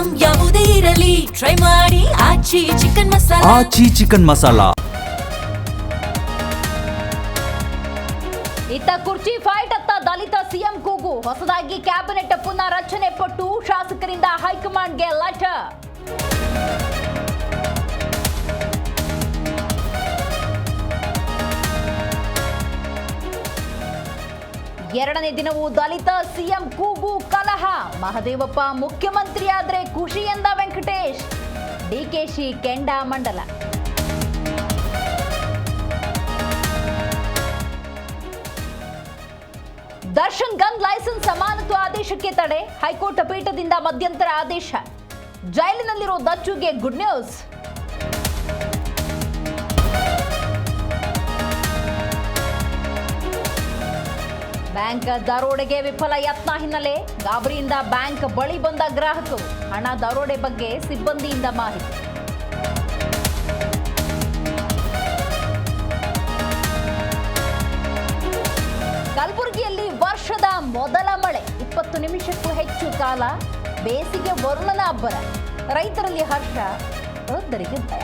Item ಯಾವುದೇ ಇರಲಿ try ಮಾಡಿ ಆಚಿ ಚಿಕನ್ ಮಸಾಲಾ. ಆಚಿ ಚಿಕನ್ ಮಸಾಲಾ. ಇತ್ತ ಕುರ್ಚಿ ಫೈಟ್ ಅತ್ತ ದಲಿತ ಸಿಎಂ ಕೂಗು. ಹೊಸದಾಗಿ ಕ್ಯಾಬಿನೆಟ್ ಪುನರ್ರಚನೆ ಪಟ್ಟು ಶಾಸಕರಿಂದ ಹೈಕಮಾಂಡ್ಗೆ ಲೆಟರ್. ಎರಡನೇ ದಿನವೂ ದಲಿತ ಸಿಎಂ ಕೂಗು ಕಲಹ. ಮಹದೇವಪ್ಪ ಮುಖ್ಯಮಂತ್ರಿ ಆದ್ರೆ ಖುಷಿ ಎಂದ ವೆಂಕಟೇಶ್. ಡಿಕೆಶಿ ಕೆಂಡ ಮಂಡಲ. ದರ್ಶನ್ ಗನ್ ಲೈಸೆನ್ಸ್ ಅಮಾನತು ಆದೇಶಕ್ಕೆ ತಡೆ. ಹೈಕೋರ್ಟ್ ಪೀಠದಿಂದ ಮಧ್ಯಂತರ ಆದೇಶ. ಜೈಲಿನಲ್ಲಿರೋ ದಚ್ಚುಗೆ ಗುಡ್ ನ್ಯೂಸ್. ಬ್ಯಾಂಕ್ ದರೋಡೆಗೆ ವಿಫಲ ಯತ್ನ ಹಿನ್ನೆಲೆ ಗಾಬರಿಯಿಂದ ಬ್ಯಾಂಕ್ ಬಳಿ ಬಂದ ಗ್ರಾಹಕರು. ಹಣ ದರೋಡೆ ಬಗ್ಗೆ ಸಿಬ್ಬಂದಿಯಿಂದ ಮಾಹಿತಿ. ಕಲಬುರಗಿಯಲ್ಲಿ ವರ್ಷದ ಮೊದಲ ಮಳೆ. 20 ನಿಮಿಷಕ್ಕೂ ಹೆಚ್ಚು ಕಾಲ ಬೇಸಿಗೆ ವರುಣನ ಅಬ್ಬರ. ರೈತರಲ್ಲಿ ಹರ್ಷ, ವೃದ್ಧರಿಗೆ ಭಯ.